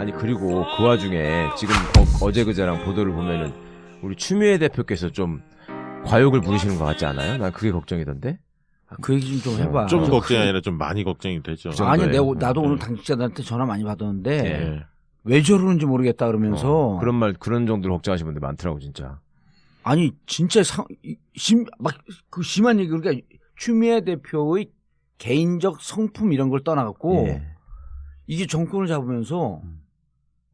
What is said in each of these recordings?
아니 그리고 그 와중에 지금 어제 그제랑 보도를 보면은 우리 추미애 대표께서 좀 과욕을 부리시는 것 같지 않아요? 난 그게 걱정이던데. 그 얘기 좀 해봐. 좀 걱정이 아니라 좀 많이 걱정이 되죠. 그 아니, 정도예요. 나도 오늘 당직자들한테 전화 많이 받았는데 예. 왜 저러는지 모르겠다 그러면서 그런 정도로 걱정하시는 분들 많더라고 진짜. 아니 진짜 그 심한 얘기 그러니까 추미애 대표의 개인적 성품 이런 걸 떠나갖고 예. 이게 정권을 잡으면서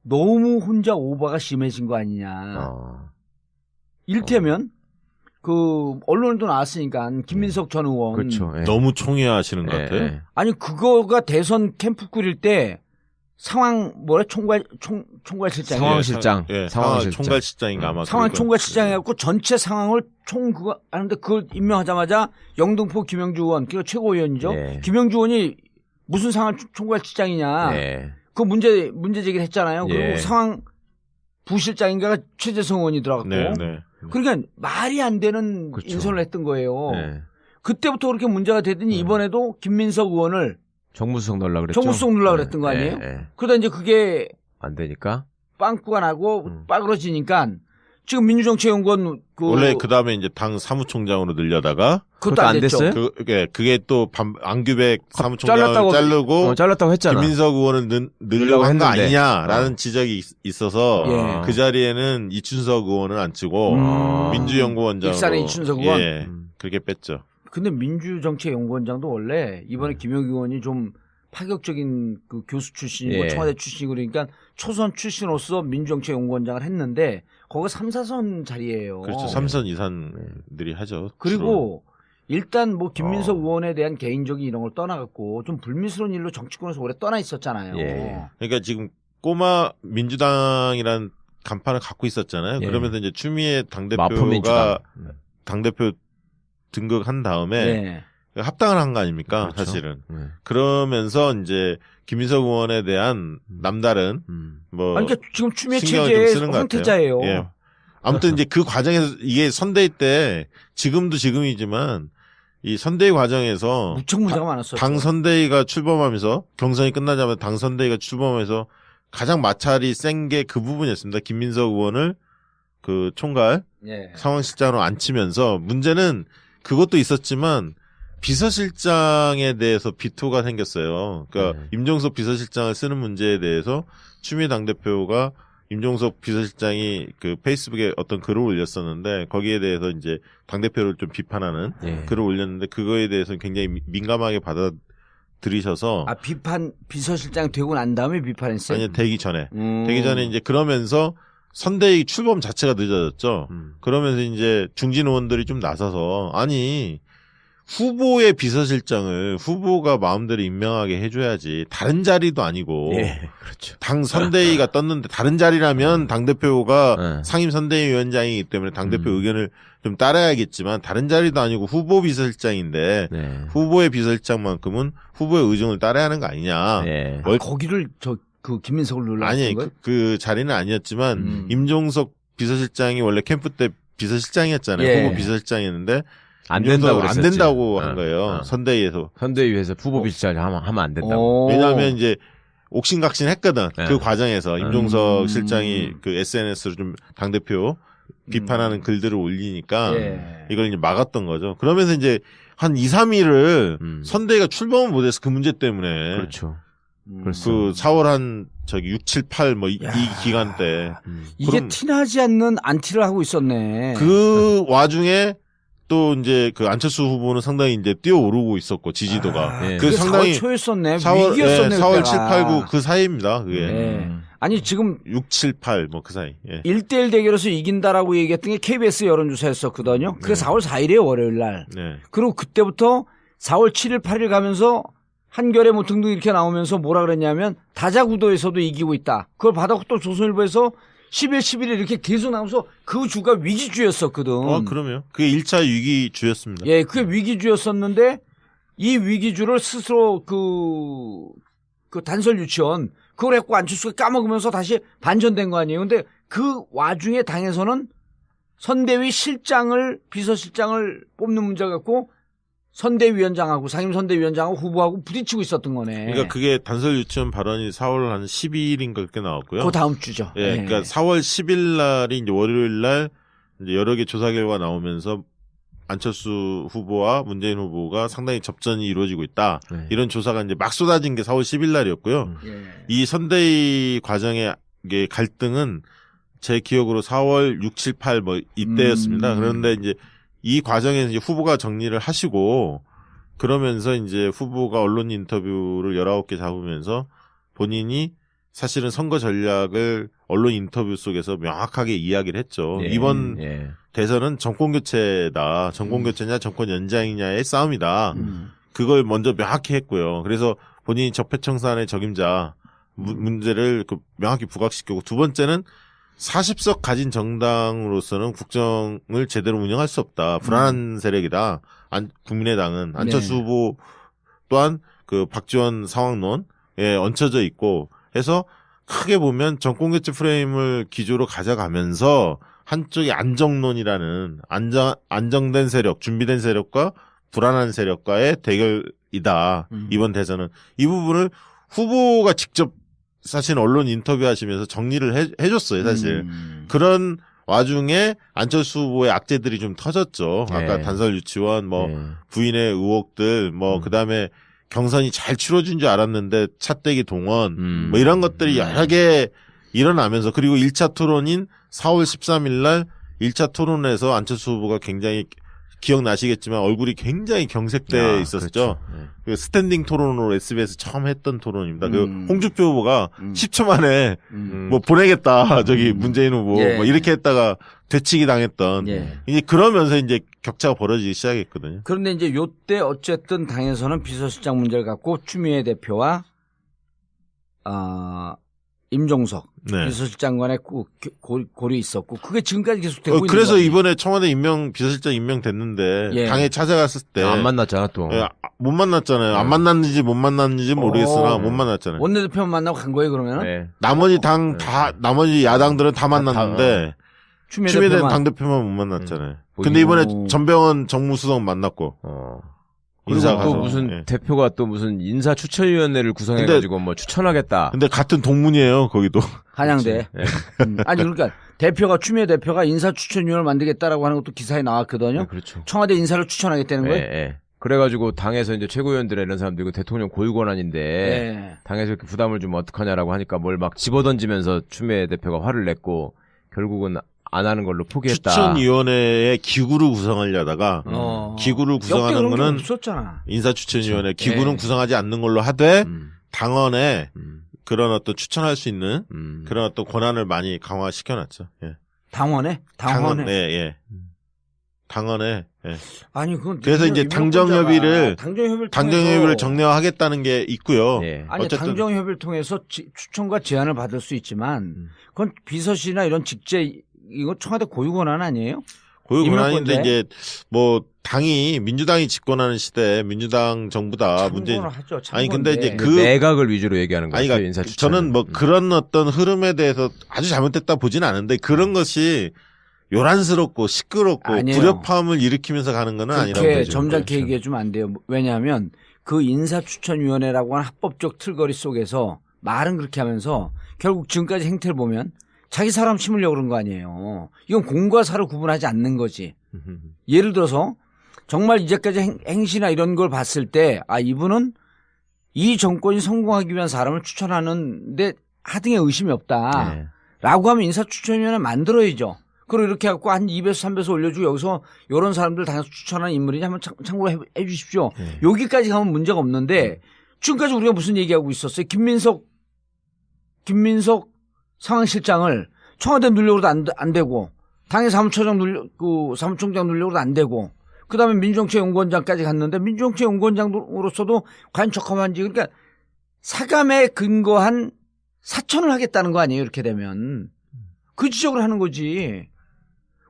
너무 혼자 오버가 심해진 거 아니냐. 이를테면 그 언론에도 나왔으니까 김민석 전 의원 그렇죠. 예. 너무 총애하시는 것 예, 같아요. 예. 아니 그거가 대선 캠프 꾸릴 때 상황 총괄실장 상황실장. 예, 상황실장. 총괄실장인가 아마. 상황 그럴 거예요. 총괄실장 해갖고 전체 상황을 그거 하는데 그걸 임명하자마자 영등포 김영주 의원 그가 최고위원이죠. 예. 김영주 의원이 무슨 상황 총괄실장이냐. 예. 그 문제 제기를 했잖아요. 그리고 예. 상황 부실장인가가 최재성 의원이 들어갔고. 네, 네. 그러니까 말이 안 되는 그렇죠. 인선을 했던 거예요. 예. 그때부터 그렇게 문제가 되더니 이번에도 김민석 의원을 정무수석 넣으려고 그랬죠. 정무수석 넣으려고 그랬던 거 아니에요? 그러다 이제 그게 안 되니까. 빵꾸가 나고 빠그러지니까 지금 민주정치연구원 원래 그 다음에 이제 당 사무총장으로 늘려다가 그것도 안 됐죠. 됐어요? 그게 또 안규백 사무총장을 잘랐다고 했잖아. 김민석 의원을 늘려고 한 거 아니냐라는 지적이 있어서 예. 그 자리에는 이춘석 의원을 안 치고 민주연구원장으로 익산의 이춘석 의원. 예, 그렇게 뺐죠. 근데 민주정치연구원장도 원래 이번에 김영기 의원이 좀 파격적인 그 교수 출신이고 예. 청와대 출신이고 그러니까 초선 출신으로서 민주정치연구원장을 했는데 거기가 3, 4선 자리예요. 그렇죠. 3선 이상들이 하죠. 그리고 일단 뭐 김민석 의원에 대한 개인적인 이런 걸 떠나갖고 좀 불미스러운 일로 정치권에서 오래 떠나 있었잖아요. 예. 그러니까 지금 꼬마 민주당이란 간판을 갖고 있었잖아요. 예. 그러면서 이제 추미애 당대표가 마포민주당. 당대표 등극한 다음에 네. 합당을 한 거 아닙니까? 그렇죠. 사실은. 네. 그러면서 이제 김민석 의원에 대한 남다른 뭐 아니, 그러니까 지금 추미애 신경을 좀 체제의 쓰는 것 같아요. 황태자예요. 예. 아무튼 이제 그 과정에서 이게 선대위 때 지금도 지금이지만 이 선대위 과정에서 무척 문제가 많았어요. 당 선대위가 출범하면서 경선이 끝나자마자 당 선대위가 출범해서 가장 마찰이 센 게 그 부분이었습니다. 김민석 의원을 그 총괄 예. 상황실장으로 앉히면서 문제는 그것도 있었지만 비서실장에 대해서 비토가 생겼어요. 그러니까 임종석 비서실장을 쓰는 문제에 대해서 추미애 당대표가 임종석 비서실장이 그 페이스북에 어떤 글을 올렸었는데 거기에 대해서 이제 당대표를 좀 비판하는 예. 글을 올렸는데 그거에 대해서 굉장히 민감하게 받아들이셔서 비서실장 되고 난 다음에 비판했어요. 아니 되기 전에 이제 그러면서 선대위 출범 자체가 늦어졌죠. 그러면서 이제 중진 의원들이 좀 나서서 아니 후보의 비서실장을 후보가 마음대로 임명하게 해줘야지 다른 자리도 아니고 예, 그렇죠. 당 선대위가 떴는데 다른 자리라면 당대표가 네. 상임 선대위원장이기 때문에 당대표 의견을 좀 따라야겠지만 다른 자리도 아니고 후보 비서실장인데 네. 후보의 비서실장만큼은 후보의 의중을 따라야 하는 거 아니냐. 예. 거기를 그 김민석을 눌렀던 아니 거예요? 그 자리는 아니었지만 임종석 비서실장이 원래 캠프 때 비서실장이었잖아요. 예. 후보 비서실장이었는데 안 된다고 안 그랬었지. 된다고 한 거예요. 어. 선대위에서. 선대위에서 후보 비서실장 하면 안 된다고. 왜냐하면 이제 옥신각신 했거든. 네. 그 과정에서 임종석 실장이 그 SNS로 좀 당대표 비판하는 글들을 올리니까 예. 이걸 이제 막았던 거죠. 그러면서 이제 한 2, 3일을 선대위가 출범을 못해서 그 문제 때문에. 그렇죠. 그 그렇죠. 4월 한 6, 7, 8 뭐 이 기간 때. 이게 그럼- 티나지 않는 안티를 하고 있었네. 그 와중에 또 이제 그 안철수 후보는 상당히 이제 뛰어오르고 있었고 지지도가 예. 그 그게 상당히 4월 초였었네. 4월 위기였었네. 4월 그때가. 7, 8, 9 그 사이입니다. 그게 예. 아니 지금 6, 7, 8 뭐 그 사이. 예. 1대1 대결에서 이긴다라고 얘기했던 게 KBS 여론조사였었거든요. 그게 4월 4일이에요. 월요일 날. 네. 그리고 그때부터 4월 7일 8일 가면서 한겨레 뭐 등등 이렇게 나오면서 뭐라 그랬냐면 다자구도에서도 이기고 있다. 그걸 받았고 또 조선일보에서 10일 11일 이렇게 계속 나오면서 그 주가 위기주였었거든. 그럼요. 그게 1차 위기주였습니다. 예, 그게 위기주였었는데 이 위기주를 스스로 그 단설 유치원 그걸 했고 안철수가 까먹으면서 다시 반전된 거 아니에요. 근데 그 와중에 당에서는 선대위 실장을 비서실장을 뽑는 문제 갖고 선대위원장하고 상임선대위원장하고 후보하고 부딪히고 있었던 거네. 그러니까 그게 단설 유치원 발언이 4월 한 12일인가 그렇게 나왔고요. 그 다음 주죠. 예, 그러니까 4월 10일 날이 이제 월요일 날 이제 여러 개 조사 결과 나오면서 안철수 후보와 문재인 후보가 상당히 접전이 이루어지고 있다. 네. 이런 조사가 이제 막 쏟아진 게 4월 10일 날이었고요. 예. 이 선대위 과정의 이게 갈등은 제 기억으로 4월 6, 7, 8 뭐 이때였습니다. 그런데 이제 이 과정에서 이제 후보가 정리를 하시고 그러면서 이제 후보가 언론 인터뷰를 19개 잡으면서 본인이 사실은 선거 전략을 언론 인터뷰 속에서 명확하게 이야기를 했죠. 예, 이번 예. 대선은 정권 교체다. 정권 교체냐 정권 연장이냐의 싸움이다. 그걸 먼저 명확히 했고요. 그래서 본인이 적폐청산의 적임자 문제를 명확히 부각시키고 두 번째는 40석 가진 정당으로서는 국정을 제대로 운영할 수 없다. 불안한 세력이다. 국민의당은 안철수 네. 후보 또한 그 박지원 상황론에 얹혀져 있고 해서 크게 보면 정권교체 프레임을 기조로 가져가면서 한쪽이 안정론이라는 안정된 세력, 준비된 세력과 불안한 세력과의 대결이다. 이번 대선은. 이 부분을 후보가 직접 사실 언론 인터뷰하시면서 정리를 해줬어요, 사실. 그런 와중에 안철수 후보의 악재들이 좀 터졌죠. 아까 네. 단설 유치원, 뭐 네. 부인의 의혹들, 뭐 그다음에 경선이 잘 치러진 줄 알았는데 차떼기 동원, 뭐 이런 것들이 여러 개 일어나면서 그리고 1차 토론인 4월 13일 날 1차 토론에서 안철수 후보가 굉장히 기억나시겠지만 얼굴이 굉장히 경색돼 있었죠. 그렇죠. 네. 그 스탠딩 토론으로 SBS 처음 했던 토론입니다. 그 홍준표 후보가 10초 만에 뭐 보내겠다. 저기 문재인 후보 예. 뭐 이렇게 했다가 되치기 당했던 예. 이제 그러면서 이제 격차가 벌어지기 시작했거든요. 그런데 이제 요때 어쨌든 당에서는 비서실장 문제를 갖고 추미애 대표와 임종석 네. 비서실장 간에 고리 있었고 그게 지금까지 계속되고 있는 그래서 거지. 이번에 청와대 비서실장 임명됐는데 예. 당에 찾아갔을 때 안 만났잖아 또. 예, 못 만났잖아요. 안 만났는지 못 만났는지 모르겠으나 못 만났잖아요. 원내대표만 만나고 간 거예요 그러면? 네. 나머지 당 다 나머지 야당들은 다 만났는데 추미애 추미애 대표만 당대표만 못 만났잖아요. 음. 근데 이번에 오. 전병헌 정무수석 만났고 인사 그리고 또 가서. 무슨 예. 대표가 또 무슨 인사 추천위원회를 구성해가지고 뭐 추천하겠다. 근데 같은 동문이에요 거기도. 한양대. 아니 그러니까 대표가 추미애 대표가 인사추천위원을 만들겠다라고 하는 것도 기사에 나왔거든요. 네, 그렇죠. 청와대 인사를 추천하겠다는 예, 거예요. 예. 그래가지고 당에서 이제 최고위원들 이런 사람들이고 대통령 고유 권한인데 네. 당에서 이렇게 부담을 주면 어떡하냐라고 하니까 뭘 막 집어던지면서 추미애 대표가 화를 냈고 결국은 안 하는 걸로 포기했다. 추천위원회의 기구를 구성하려다가 기구를 역대 구성하는 그런 게 거는 없었잖아. 인사추천위원회 그렇죠. 기구는 예. 구성하지 않는 걸로 하되 음, 당헌에 음, 그런 어떤 추천할 수 있는 음. 그런 어떤 권한을 많이 강화시켜놨죠. 예. 당원에? 당헌, 당원에? 예, 예. 당헌에. 예. 아니 그건 그래서 이제 당정협의를 정례화하겠다는 게 있고요. 예. 아니 어쨌든 당정협의를 통해서 추천과 제안을 받을 수 있지만 그건 비서실이나 이런 직제 이거 청와대 고유 권한 아니에요? 고유 권한인데 임명권자에? 이제 뭐 당이 민주당이 집권하는 시대에 민주당 정부다 문재인. 참고는 하죠. 아니, 근데 이제 참고인데. 그- 내각을 위주로 얘기하는 거죠. 아니, 그러니까 인사 추천. 저는 뭐 그런 어떤 흐름에 대해서 아주 잘못됐다 보지는 않은데 그런 것이 요란스럽고 시끄럽고 아니에요. 불협화음을 일으키면서 가는 건 아니라고 그렇게 보죠. 점잖게 그렇죠. 얘기해주면 안 돼요. 왜냐하면 그 인사추천위원회라고 하는 합법적 틀거리 속에서 말은 그렇게 하면서 결국 지금까지 행태를 보면 자기 사람 심으려고 그런 거 아니에요. 이건 공과 사를 구분하지 않는 거지. 예를 들어서 정말 이제까지 행시나 이런 걸 봤을 때 이분은 이 정권이 성공하기 위한 사람을 추천하는데 하등의 의심이 없다. 네. 라고 하면 인사추천위원회 만들어야죠. 그리고 이렇게 해갖고 한 2배수 3배수 올려주고 여기서 이런 사람들 당에서 추천하는 인물이냐 한번 참고로 해 주십시오. 네. 여기까지 가면 문제가 없는데 지금까지 우리가 무슨 얘기하고 있었어요. 김민석 상황실장을 청와대 누려고도 안 되고 당의 사무총장 누려고도 안 되고 그다음에 민주정치연구원장까지 갔는데 민주정치연구원장으로서도 과연 적합한지 그러니까 사감에 근거한 사천을 하겠다는 거 아니에요. 이렇게 되면 그 지적을 하는 거지.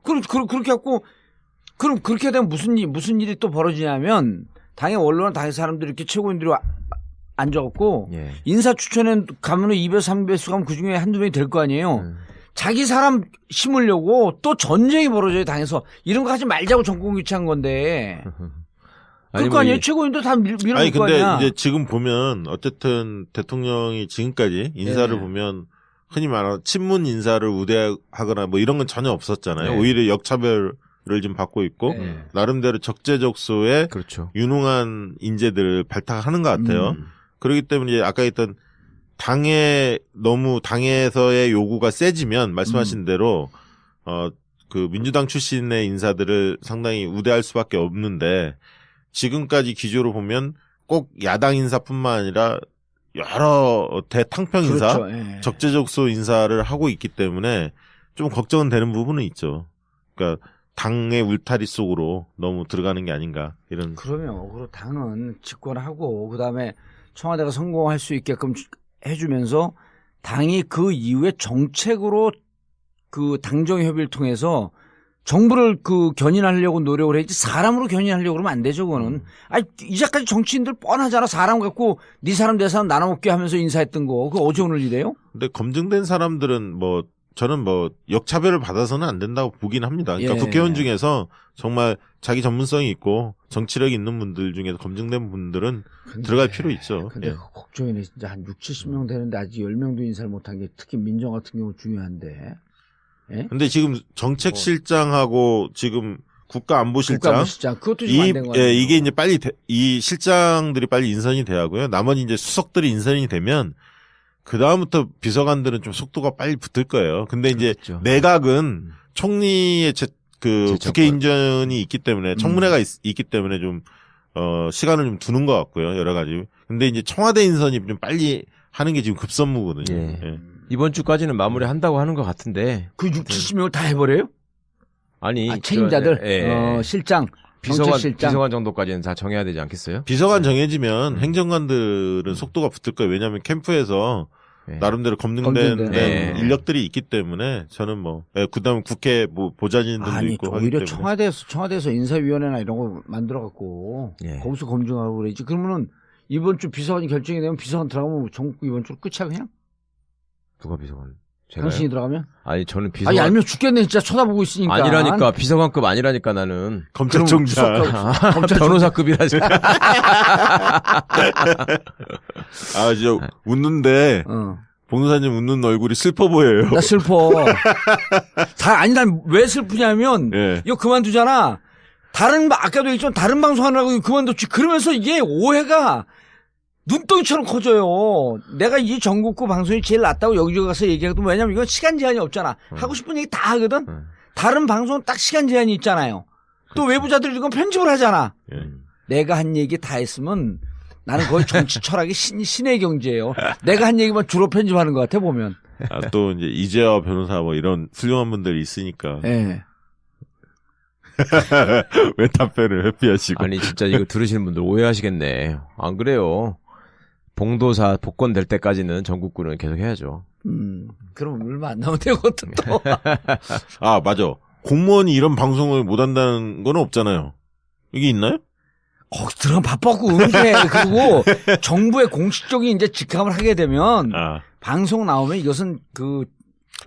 그렇게 갖고 그럼 그렇게 되면 무슨 일이 또 벌어지냐면 당의 원로나 당의 사람들이 이렇게 최고인들이 앉아갖고 예. 인사추천에 가면은 2배수 3배수 가면 그중에 한두 명이 될 거 아니에요. 자기 사람 심으려고 또 전쟁이 벌어져요 당에서. 이런 거 하지 말자고 정권 교체한 건데. 아니, 그거 아니에요? 최고인도 다 밀어볼 아니 거 근데 아니야. 이제 지금 보면 어쨌든 대통령이 지금까지 인사를 예. 보면 흔히 말하는 친문 인사를 우대하거나 뭐 이런 건 전혀 없었잖아요. 네. 오히려 역차별을 좀 받고 있고 예. 나름대로 적재적소에 그렇죠. 유능한 인재들을 발탁하는 것 같아요. 그렇기 때문에 이제 아까 했던 당에서의 요구가 세지면 말씀하신 대로 그 민주당 출신의 인사들을 상당히 우대할 수밖에 없는데 지금까지 기조로 보면 꼭 야당 인사뿐만 아니라 여러 대탕평 인사, 그렇죠. 예. 적재적소 인사를 하고 있기 때문에 좀 걱정은 되는 부분은 있죠. 그러니까 당의 울타리 속으로 너무 들어가는 게 아닌가 이런. 그러면 그리고 당은 집권하고 그다음에 청와대가 성공할 수 있게끔 해주면서 당이 그 이후에 정책으로 그 당정 협의를 통해서 정부를 그 견인하려고 노력을 했지 사람으로 견인하려고 그러면 안 되죠, 그거는. 아니, 이제까지 정치인들 뻔하잖아. 사람 갖고 네 사람 내 사람 나눠먹게 하면서 인사했던 거. 그거 어제 오늘 이래요? 근데 검증된 사람들은 뭐 저는 뭐 역차별을 받아서는 안 된다고 보긴 합니다. 그러니까 예. 국회의원 중에서 정말 자기 전문성이 있고 정치력이 있는 분들 중에서 검증된 분들은 들어갈 필요 있죠. 근데 예. 그 걱정이네. 진짜 한 6, 70명 되는데 아직 10명도 인사를 못한 게 특히 민정 같은 경우 중요한데. 예? 근데 지금 정책실장하고 지금 국가안보실장 국가안보실장 그것도 좀 안 된 거 아니에요? 이게 이제 빨리 이 실장들이 빨리 인선이 돼야 하고요. 나머지 이제 수석들이 인선이 되면 그 다음부터 비서관들은 좀 속도가 빨리 붙을 거예요. 근데 이제 그렇겠죠. 내각은 총리의 제청권. 국회 인전이 있기 때문에 청문회가 있기 때문에 좀 시간을 좀 두는 것 같고요. 여러 가지. 근데 이제 청와대 인선이 좀 빨리 하는 게 지금 급선무거든요. 예. 예. 이번 주까지는 마무리한다고 하는 것 같은데. 그 6, 70명을 다 해버려요? 아니. 책임자들? 예. 실장, 비서관 정책실장. 정도까지는 다 정해야 되지 않겠어요? 비서관 정해지면 행정관들은 속도가 붙을 거예요. 왜냐하면 캠프에서 예. 나름대로 검증된 검증된. 예. 인력들이 있기 때문에 저는 뭐 그다음에 국회 뭐 보좌진들도 아니, 있고 하기 오히려 때문에 청와대에서 인사위원회나 이런 거 만들어갖고 예. 거기서 검증하고 그러지. 그러면은 이번 주 비서관이 결정이 되면 비서관 들어가면 전국 이번 주로 끝이야 그냥? 누가 비서관? 제가요? 당신이 들어가면? 아니 저는 아, 비서관 얄미워 죽겠네 진짜 쳐다보고 있으니까. 아니라니까 비서관급 아니라니까 나는 검찰총장 변호사급이라지. 아 저 웃는데 봉사님 웃는 얼굴이 슬퍼 보여요. 나 슬퍼. 아니 난 왜 슬프냐면 예. 이거 그만두잖아. 아까도 얘기했지만 다른 방송 하느라고 그만뒀지. 그러면서 이게 오해가 눈덩이처럼 커져요. 내가 이 전국구 방송이 제일 낫다고 여기저기 가서 얘기하거든. 왜냐면 이건 시간 제한이 없잖아. 하고 싶은 얘기 다 하거든. 다른 방송은 딱 시간 제한이 있잖아요. 또 외부자들이 이건 편집을 하잖아. 예. 내가 한 얘기 다 했으면 나는 거의 정치 철학이 신의 경지예요. 내가 한 얘기만 주로 편집하는 것 같아 보면. 아, 또 이제 이재화 변호사 뭐 이런 훌륭한 분들이 있으니까 예. 왜 답변을 회피하시고? 아니 진짜 이거 들으시는 분들 오해하시겠네. 안 그래요. 봉도사 복권 될 때까지는 전국구는 계속 해야죠. 그럼 얼마 안 남으면 되거든 또. 아 맞아. 공무원이 이런 방송을 못 한다는 건 없잖아요. 이게 있나요? 거기 들어가면 바빠고 응해. 그리고 정부의 공식적인 이제 직함을 하게 되면 아 방송 나오면 이것은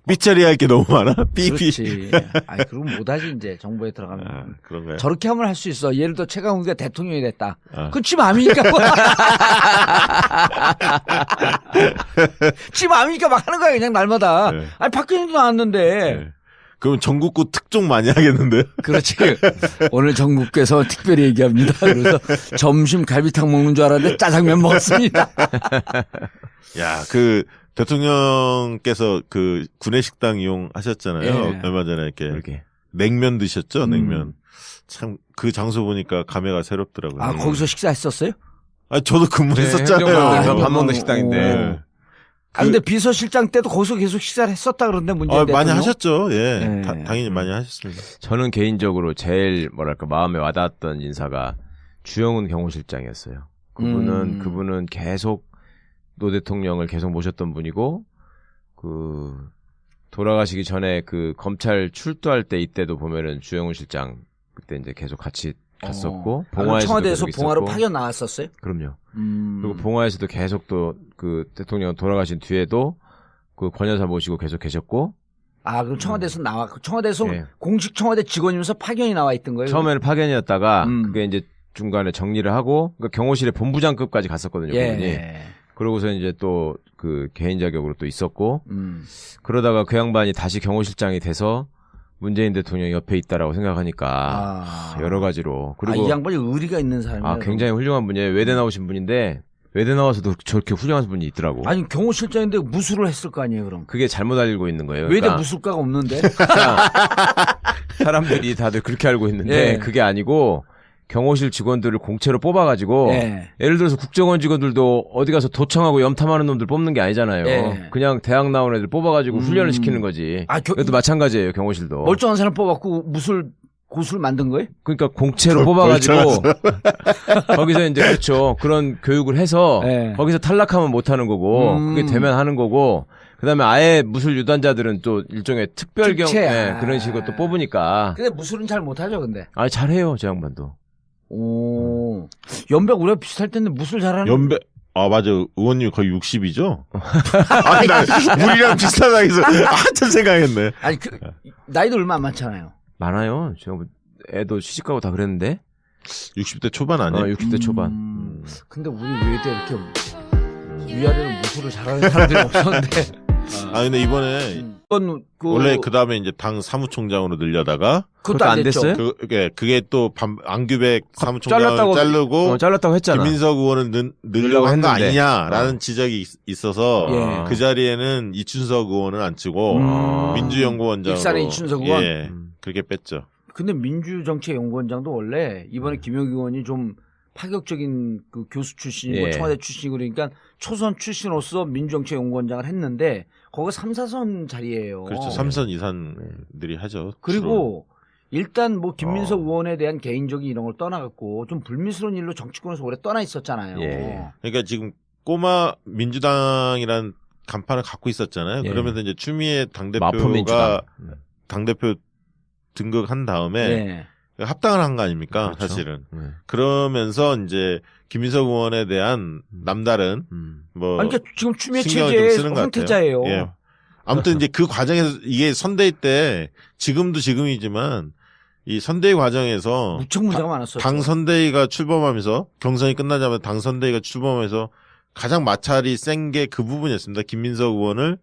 삐처리 할 게 너무 많아. 삐삐. 그렇지. 아니 그럼 못하지 이제 정부에 들어가면. 아 그런가요? 저렇게 하면 할 수 있어. 예를 들어 최강욱이가 대통령이 됐다. 아. 그건 지 맘이니까. 지 맘이니까 막 하는 거야 그냥 날마다. 네. 아니 박근혜도 나왔는데. 네. 그럼 전국구 특종 많이 하겠는데요? 그렇지. 오늘 전국께서 특별히 얘기합니다. 그래서 점심 갈비탕 먹는 줄 알았는데 짜장면 먹었습니다. 야, 그 대통령께서 그 구내식당 이용하셨잖아요. 예. 얼마 전에 이렇게 이렇게. 냉면 드셨죠? 냉면. 참 그 장소 보니까 감회가 새롭더라고요. 아 거기서 식사했었어요? 아, 저도 근무했었잖아요. 행정관에서 밥 먹는 식당인데. 네. 아 근데 비서실장 때도 거기서 계속 식사를 했었다 그러는데 문재인 아, 대통령. 많이 하셨죠. 예. 네. 당연히 많이 하셨습니다. 저는 개인적으로 제일 뭐랄까 마음에 와닿았던 인사가 주영훈 경호실장이었어요. 그분은 계속 노 대통령을 계속 모셨던 분이고 돌아가시기 전에 그 검찰 출두할 때 이때도 보면은 주영훈 실장 그때 이제 계속 같이 갔었고 봉화에서도 청와대에서 계속 봉화로 있었고. 파견 나왔었어요? 그럼요. 그리고 봉화에서도 계속 또 그 대통령 돌아가신 뒤에도 그 권여사 모시고 계속 계셨고. 아 그럼 청와대에서 청와대에서 예. 공식 청와대 직원이면서 파견이 나와 있던 거예요? 처음에는 파견이었다가 그게 이제 중간에 정리를 하고 그러니까 경호실의 본부장급까지 갔었거든요. 그분이. 예. 그러고서 이제 또 그 개인 자격으로 또 있었고 그러다가 그 양반이 다시 경호실장이 돼서 문재인 대통령이 옆에 있다라고 생각하니까 여러 가지로 그리고 이 양반이 의리가 있는 사람이에요. 굉장히 훌륭한 분이에요. 외대 나오신 분인데 외대 나와서도 저렇게 훌륭한 분이 있더라고. 아니 경호실장인데 무술을 했을 거 아니에요, 그럼? 그게 잘못 알고 있는 거예요. 외대 그러니까 무술과가 없는데? 사람들이 다들 그렇게 알고 있는데 예. 그게 아니고 경호실 직원들을 공채로 뽑아가지고 예. 예를 들어서 국정원 직원들도 어디 가서 도청하고 염탐하는 놈들 뽑는 게 아니잖아요. 예. 그냥 대학 나온 애들 뽑아가지고 훈련을 시키는 거지. 그것도 마찬가지예요, 경호실도. 멀쩡한 사람 뽑았고 고수를 만든 거예요? 그러니까 공채로 뽑아가지고 거기서 이제 그렇죠. 그런 교육을 해서 예. 거기서 탈락하면 못하는 거고 그게 되면 하는 거고 그다음에 아예 무술 유단자들은 또 일종의 특별경 그런 식으로 또 뽑으니까. 근데 무술은 잘 못하죠, 근데. 잘해요, 저 양반도. 오, 연백 우리가 비슷할 텐데 무술 잘하는. 연배 맞아. 의원님 거의 60이죠? 아니 나 우리랑 비슷하다 해서 한참 생각했네. 아니 나이도 얼마 안 많잖아요. 많아요. 제가 애도 시집가고 다 그랬는데. 60대 초반 아니에요? 60대 초반. 근데 우리 외대 이렇게 위아래로 무술을 잘하는 사람들이 없었는데. 근데 이번에 원래 그 다음에 이제 당 사무총장으로 늘려다가 그것도 안 됐어요? 그게 또 안규백 사무총장을 잘랐다고 했잖아. 김민석 의원은 늘려고 한 거 아니냐라는 지적이 있어서 그 자리에는 이춘석 의원은 안 치고 민주연구원장으로 익산의 이춘석 의원 그렇게 뺐죠. 근데 민주정책연구원장도 원래 이번에 김영기 의원이 좀 파격적인 그 교수 출신이고 청와대 출신이고 그러니까 초선 출신으로서 민주정책연구원장을 했는데 거기가 3, 4선 자리예요. 그렇죠. 3선 이상들이 하죠. 그리고 일단 뭐 김민석 의원에 대한 개인적인 이런 걸 떠나갖고 좀 불미스러운 일로 정치권에서 오래 떠나 있었잖아요. 그러니까 지금 꼬마 민주당이란 간판을 갖고 있었잖아요. 그러면서 이제 추미애 당대표가 당대표 등극한 다음에 합당을 한 거 아닙니까? 그렇죠. 사실은. 그러면서 이제 김민석 의원에 대한 남다른 그러니까 지금 추미애 체제의 황태자예요. 아무튼 이제 그 과정에서 이게 선대위 때 지금도 지금이지만 이 선대위 과정에서 무척 문제가 많았어요. 당 선대위가 출범하면서 경선이 끝나자마자 당 선대위가 출범해서 가장 마찰이 센 게 그 부분이었습니다. 김민석 의원을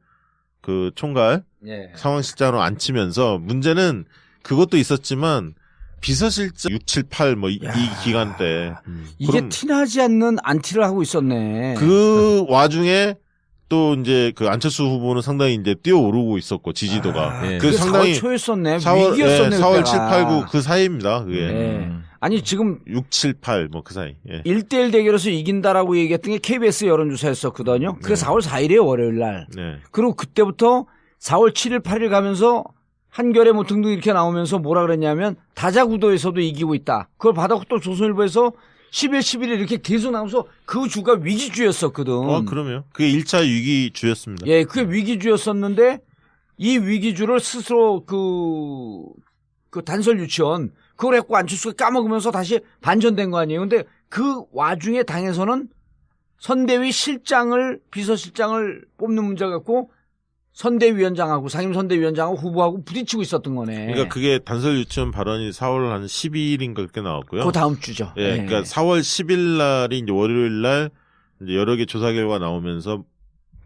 그 총괄 상황실장으로 앉히면서 문제는 그것도 있었지만 비서실장 6, 7, 8 이 기간 때 이게 티나지 않는 안티를 하고 있었네. 그 와중에 또 이제 그 안철수 후보는 상당히 이제 뛰어오르고 있었고 지지도가 그 상당히 4월 초였었네. 위기였었네. 4월 7, 8, 9 그 사이입니다. 그게. 아니 지금 6, 7, 8 그 사이. 1대1 대결에서 이긴다라고 얘기했던 게 KBS 여론조사였었거든요. 그게 4월 4일이에요, 월요일 날. 그리고 그때부터 4월 7일, 8일 가면서 한겨레 뭐 등등 이렇게 나오면서 뭐라 그랬냐면 다자구도에서도 이기고 있다. 그걸 받았고 또 조선일보에서 10일, 11일 이렇게 계속 나오면서 그 주가 위기주였었거든. 그럼요. 그게 1차 위기주였습니다. 그게 위기주였었는데 이 위기주를 스스로 그 단설 유치원 그걸 했고 안철수가 까먹으면서 다시 반전된 거 아니에요. 근데 그 와중에 당에서는 선대위 실장을 비서실장을 뽑는 문제 갖고 선대위원장하고 상임선대위원장하고 후보하고 부딪히고 있었던 거네. 그러니까 그게 단설 유치원 발언이 4월 한 12일인가 그렇게 나왔고요. 그 다음 주죠. 그러니까 4월 10일 날이 이제 월요일 날 이제 여러 개 조사 결과 나오면서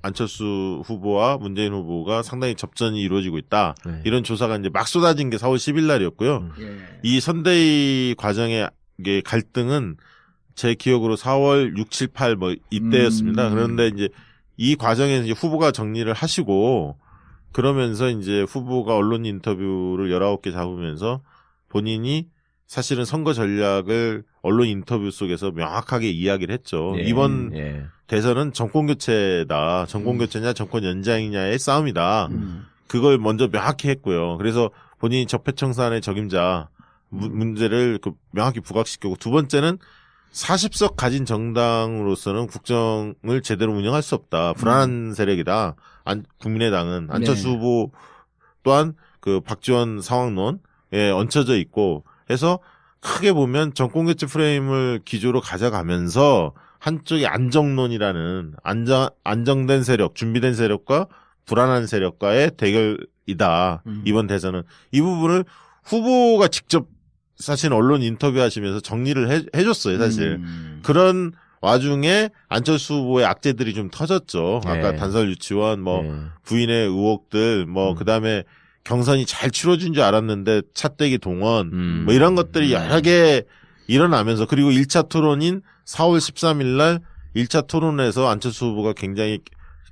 안철수 후보와 문재인 후보가 상당히 접전이 이루어지고 있다. 이런 조사가 이제 막 쏟아진 게 4월 10일 날이었고요. 이 선대위 과정의 갈등은 제 기억으로 4월 6, 7, 8 이때였습니다. 그런데 이제 이 과정에서 이제 후보가 정리를 하시고 그러면서 이제 후보가 언론 인터뷰를 19개 잡으면서 본인이 사실은 선거 전략을 언론 인터뷰 속에서 명확하게 이야기를 했죠. 이번 대선은 정권 교체다. 정권 교체냐 정권 연장이냐의 싸움이다. 그걸 먼저 명확히 했고요. 그래서 본인이 적폐청산의 적임자 문제를 명확히 부각시켰고 두 번째는 40석 가진 정당으로서는 국정을 제대로 운영할 수 없다. 불안한 세력이다. 국민의당은 안철수 후보 또한 그 박지원 상황론에 얹혀져 있고 해서 크게 보면 정권교체 프레임을 기조로 가져가면서 한쪽이 안정론이라는 안정된 세력, 준비된 세력과 불안한 세력과의 대결이다. 이번 대선은 이 부분을 후보가 직접 사실 언론 인터뷰하시면서 정리를 해줬어요, 사실. 그런 와중에 안철수 후보의 악재들이 좀 터졌죠. 아까 네. 단설 유치원, 뭐 네. 부인의 의혹들, 뭐 그다음에 경선이 잘 치러진 줄 알았는데 차떼기 동원, 뭐 이런 것들이 여러 개 일어나면서 그리고 1차 토론인 4월 13일 날 1차 토론에서 안철수 후보가 굉장히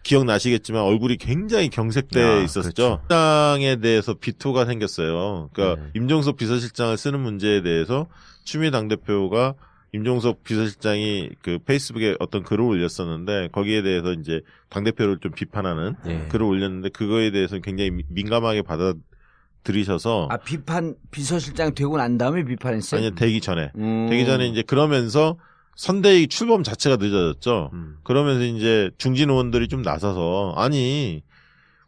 기억나시겠지만 얼굴이 굉장히 경색돼 있었죠. 실장에 대해서 비토가 생겼어요. 그러니까 임종석 비서실장을 쓰는 문제에 대해서 추미애 당대표가 임종석 비서실장이 그 페이스북에 어떤 글을 올렸었는데 거기에 대해서 이제 당대표를 좀 비판하는 글을 올렸는데 그거에 대해서 굉장히 민감하게 받아들이셔서 비판 비서실장 되고 난 다음에 비판했어요? 아니 되기 전에 이제 그러면서 선대위 출범 자체가 늦어졌죠. 그러면서 이제 중진 의원들이 좀 나서서 아니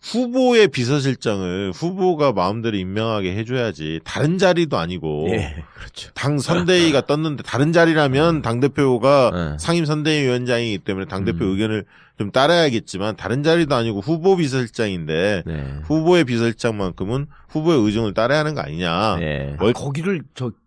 후보의 비서실장을 후보가 마음대로 임명하게 해줘야지 다른 자리도 아니고 그렇죠. 당 선대위가 떴는데 다른 자리라면 당대표가 상임 선대위원장이기 때문에 당대표 의견을 좀 따라야겠지만 다른 자리도 아니고 후보 비서실장인데 후보의 비서실장만큼은 후보의 의중을 따라야 하는 거 아니냐. 거기를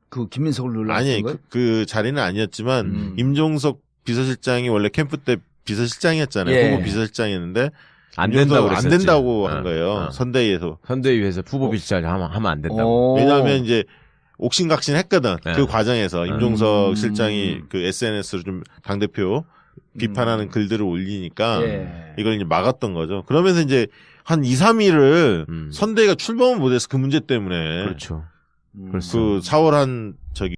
그 김민석을 눌렀던 아니 거예요? 그 자리는 아니었지만 임종석 비서실장이 원래 캠프 때 비서실장이었잖아요. 후보 비서실장이었는데 안 된다고 안 된다고 한 거예요. 선대위에서 후보 비서실장 하면 안 된다고. 왜냐하면 이제 옥신각신 했거든. 그 과정에서 임종석 실장이 그 SNS로 좀 당대표 비판하는 글들을 올리니까 이걸 이제 막았던 거죠. 그러면서 이제 한 2, 3일을 선대위가 출범을 못해서 그 문제 때문에 그렇죠. 그 4월 한 저기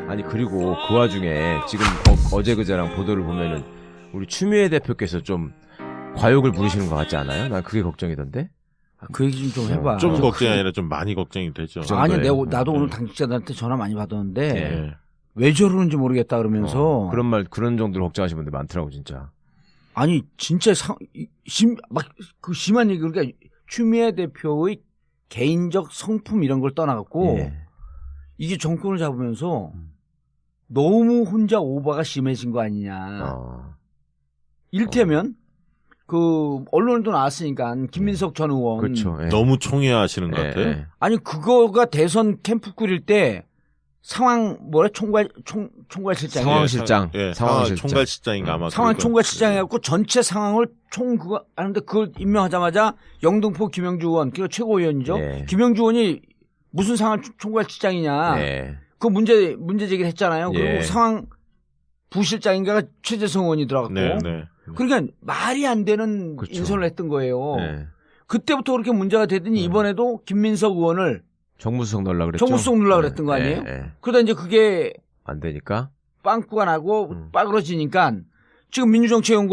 아니 그리고 그 와중에 지금 어제 그제랑 보도를 보면은 우리 추미애 대표께서 좀 과욕을 부리시는 것 같지 않아요? 난 그게 걱정이던데. 그 얘기 좀 해봐. 좀 걱정이 아니라 좀 많이 걱정이 되죠. 아니 나도 오늘 당직자들한테 전화 많이 받았는데 왜 저러는지 모르겠다 그러면서 그런 정도로 걱정하시는 분들 많더라고 진짜. 아니 진짜 그 심한 얘기 그러니까 추미애 대표의 개인적 성품 이런 걸 떠나갖고 이게 정권을 잡으면서 너무 혼자 오버가 심해진 거 아니냐. 이를테면 그 언론에도 나왔으니까 김민석 전 의원 그렇죠. 너무 총애하시는 것 같아요. 아니 그거가 대선 캠프 꾸릴 때 상황 총괄실장 상황실장 총괄실장인가 아마 상황 총괄실장 해갖고 전체 상황을 그거 하는데 그걸 임명하자마자 영등포 김영주 의원 그 최고위원이죠. 김영주 의원이 무슨 상황 총괄실장이냐 그 문제 제기를 했잖아요. 그리고 상황 부실장인가가 최재성 의원이 들어갔고 그러니까 말이 안 되는 인선을 했던 거예요. 그때부터 그렇게 문제가 되더니 이번에도 김민석 의원을 정무수석 넣으려고 그랬죠. 정무수석 넣으려고 그랬던 거 아니에요? 그러다 이제 그게 안 되니까 빵꾸가 나고 빠그러지니까 지금 민주정치연구